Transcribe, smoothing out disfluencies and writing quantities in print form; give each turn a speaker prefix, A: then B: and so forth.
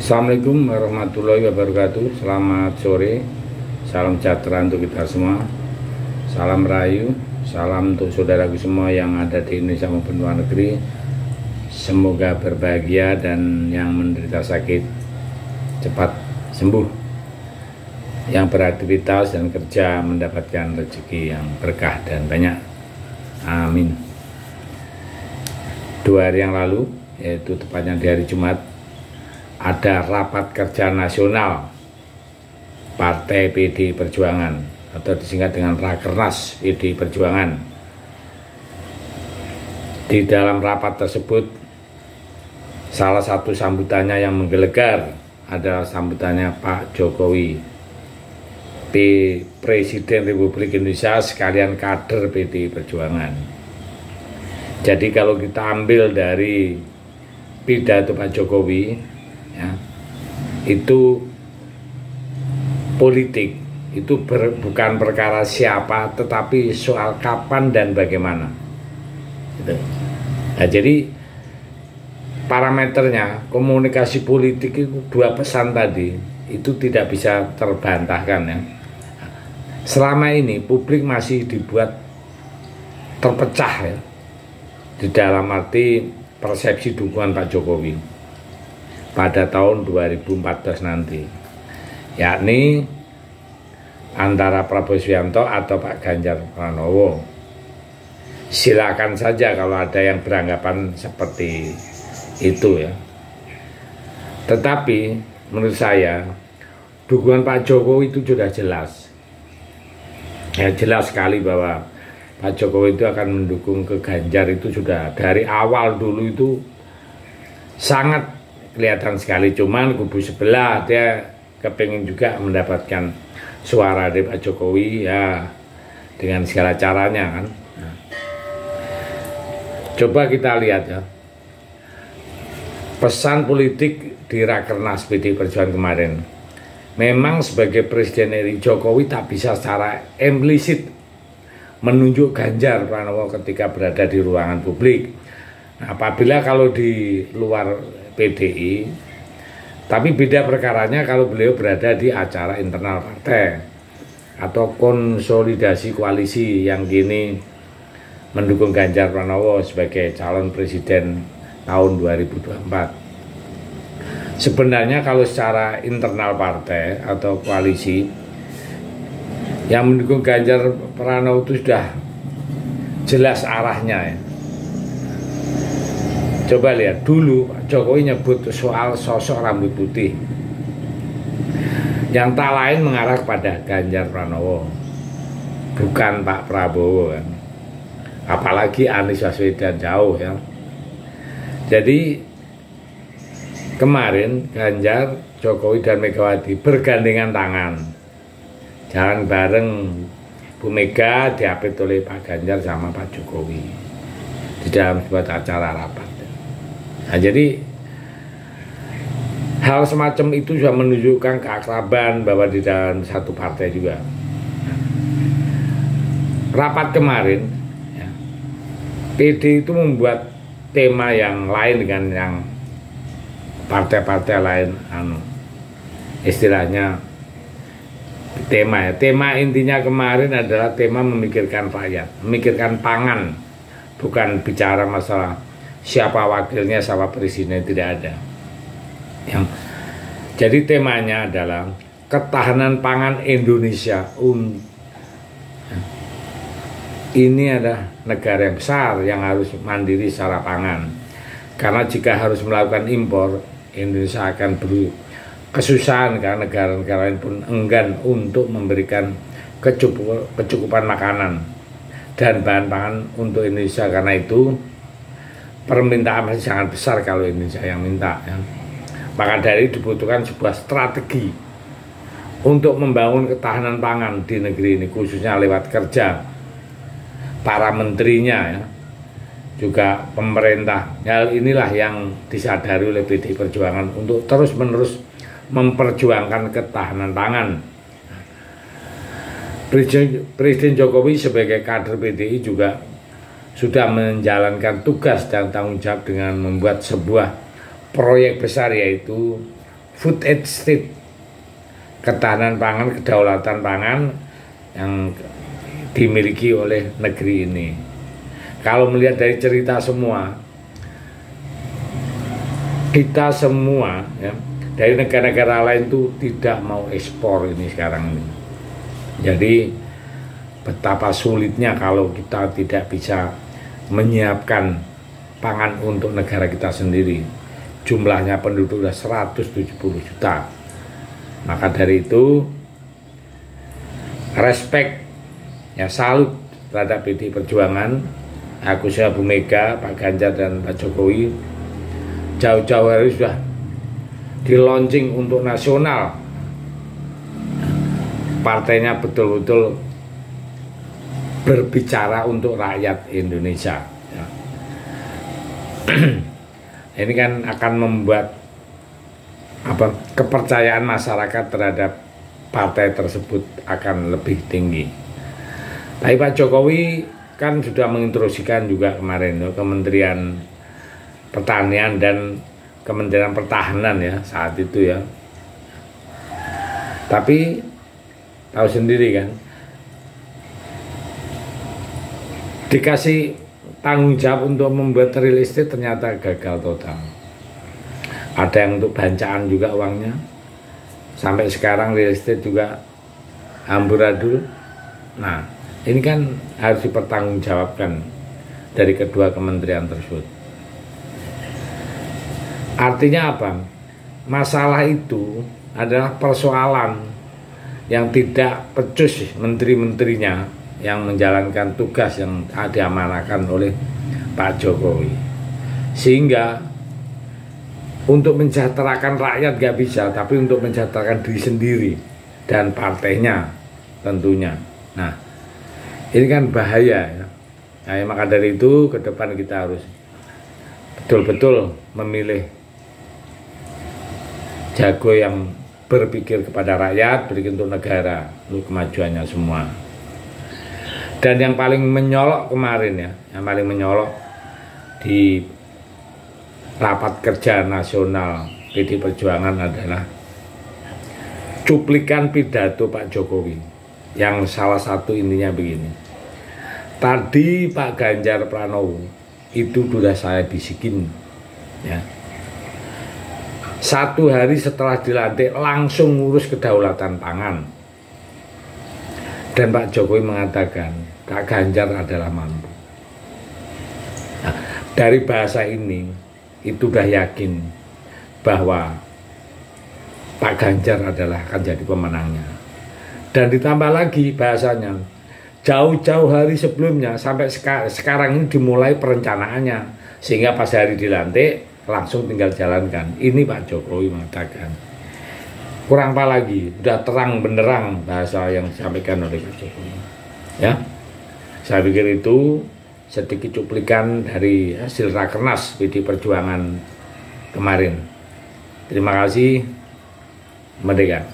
A: Assalamualaikum warahmatullahi wabarakatuh. Selamat sore, salam sejahtera untuk kita semua. Salam rayu, salam untuk saudaraku semua yang ada di Indonesia maupun luar negeri. Semoga berbahagia dan yang menderita sakit cepat sembuh. Yang beraktivitas dan kerja mendapatkan rezeki yang berkah dan banyak. Amin. 2 hari yang lalu, yaitu tepatnya di hari Jumat, ada rapat kerja nasional Partai PD Perjuangan atau disingkat dengan Rakernas PD Perjuangan. Di dalam rapat tersebut, salah satu sambutannya yang menggelegar adalah sambutannya Pak Jokowi, Presiden Republik Indonesia sekalian kader PD Perjuangan. Jadi kalau kita ambil dari pidato Pak Jokowi, ya, itu politik, itu bukan perkara siapa, tetapi soal kapan dan bagaimana gitu. Nah, jadi parameternya komunikasi politik itu 2 pesan tadi itu tidak bisa terbantahkan, ya. Selama ini publik masih dibuat terpecah, ya, di dalam arti persepsi dukungan Pak Jokowi pada tahun 2014 nanti, yakni antara Prabowo Subianto atau Pak Ganjar Pranowo. Silakan saja kalau ada yang beranggapan seperti itu, ya. Tetapi menurut saya dukungan Pak Jokowi itu sudah jelas, ya, jelas sekali bahwa Pak Jokowi itu akan mendukung ke Ganjar. Itu sudah dari awal dulu itu sangat kelihatan sekali. Cuman kubu sebelah dia kepengen juga mendapatkan suara dari Pak Jokowi, ya, dengan segala caranya kan. Nah, coba kita lihat, ya, pesan politik di Rakernas PD Perjuangan kemarin. Memang sebagai Presiden RI, Jokowi tak bisa secara implisit menunjuk Ganjar Pranowo ketika berada di ruangan publik. Nah, apabila kalau di luar PDI, tapi beda perkaranya kalau beliau berada di acara internal partai atau konsolidasi koalisi yang kini mendukung Ganjar Pranowo sebagai calon presiden tahun 2024. Sebenarnya kalau secara internal partai atau koalisi, yang mendukung Ganjar Pranowo itu sudah jelas arahnya, ya. Coba lihat dulu Pak Jokowi nyebut soal sosok rambut putih, yang tak lain mengarah kepada Ganjar Pranowo, bukan Pak Prabowo, kan. Apalagi Anies Baswedan jauh, ya. Jadi kemarin Ganjar, Jokowi dan Megawati bergandengan tangan jalan bareng. Bu Mega diapit oleh Pak Ganjar sama Pak Jokowi di dalam sebuah acara rapat. Nah, jadi hal semacam itu sudah menunjukkan keakraban bahwa di dalam satu partai juga. Rapat kemarin, ya, PD itu membuat tema yang lain dengan yang partai-partai lain, istilahnya tema, ya. Tema intinya kemarin adalah tema memikirkan rakyat, memikirkan pangan, bukan bicara masalah siapa wakilnya, siapa presiden, tidak ada. Jadi temanya adalah ketahanan pangan Indonesia. Ini adalah negara yang besar yang harus mandiri secara pangan, karena jika harus melakukan impor, Indonesia akan kesusahan karena negara-negara lain pun enggan untuk memberikan kecukupan makanan dan bahan pangan untuk Indonesia. Karena itu permintaan masih sangat besar kalau Indonesia yang minta, ya. Maka dari dibutuhkan sebuah strategi untuk membangun ketahanan pangan di negeri ini, khususnya lewat kerja para menterinya, ya, juga pemerintah. Hal inilah yang disadari oleh PD Perjuangan untuk terus-menerus memperjuangkan ketahanan pangan. Presiden Jokowi sebagai kader PDI juga sudah menjalankan tugas dan tanggung jawab dengan membuat sebuah proyek besar, yaitu food estate, ketahanan pangan, kedaulatan pangan yang dimiliki oleh negeri ini. Kalau melihat dari cerita semua, kita semua ya, dari negara-negara lain itu tidak mau ekspor ini sekarang ini. Jadi betapa sulitnya kalau kita tidak bisa menyiapkan pangan untuk negara kita sendiri. Jumlahnya penduduk sudah 170 juta. Maka dari itu respect, ya salut terhadap PDI Perjuangan, khususnya Bu Mega, Pak Ganjar dan Pak Jokowi. Jauh-jauh hari sudah di launching untuk nasional. Partainya betul-betul berbicara untuk rakyat Indonesia. Ya. Ini kan akan membuat kepercayaan masyarakat terhadap partai tersebut akan lebih tinggi. Tapi Pak Jokowi kan sudah menginstruksikan juga kemarin Kementerian Pertanian dan Kementerian Pertahanan ya saat itu ya. Tapi tahu sendiri kan, dikasih tanggung jawab untuk membuat real estate ternyata gagal total. Ada yang untuk bancaan juga uangnya. Sampai sekarang real estate juga amburadul. Nah, ini kan harus dipertanggungjawabkan dari kedua kementerian tersebut. Artinya apa? Masalah itu adalah persoalan yang tidak pecus menteri-menterinya yang menjalankan tugas yang diamanahkan oleh Pak Jokowi. Sehingga untuk mensejahterakan rakyat gak bisa, tapi untuk mensejahterakan diri sendiri dan partainya tentunya. Nah, ini kan bahaya ya. Nah, maka dari itu ke depan kita harus betul-betul memilih jago yang berpikir kepada rakyat, berpikir untuk negara, untuk kemajuannya semua. Dan yang paling menyolok kemarin ya, yang paling menyolok di rapat kerja nasional PDI Perjuangan adalah cuplikan pidato Pak Jokowi yang salah satu intinya begini. Tadi Pak Ganjar Pranowo itu sudah saya bisikin ya. 1 hari setelah dilantik langsung ngurus kedaulatan pangan. Dan Pak Jokowi mengatakan Pak Ganjar adalah mampu. Nah, dari bahasa ini itu sudah yakin bahwa Pak Ganjar adalah akan jadi pemenangnya. Dan ditambah lagi bahasanya, jauh-jauh hari sebelumnya sampai sekarang ini dimulai perencanaannya, sehingga pas hari dilantik langsung tinggal jalankan. Ini Pak Jokowi mengatakan. Kurang apa lagi, sudah terang benderang bahasa yang disampaikan oleh Pak Jokowi. Ya, saya pikir itu sedikit cuplikan dari hasil Rakernas PDI Perjuangan kemarin. Terima kasih, Merdeka.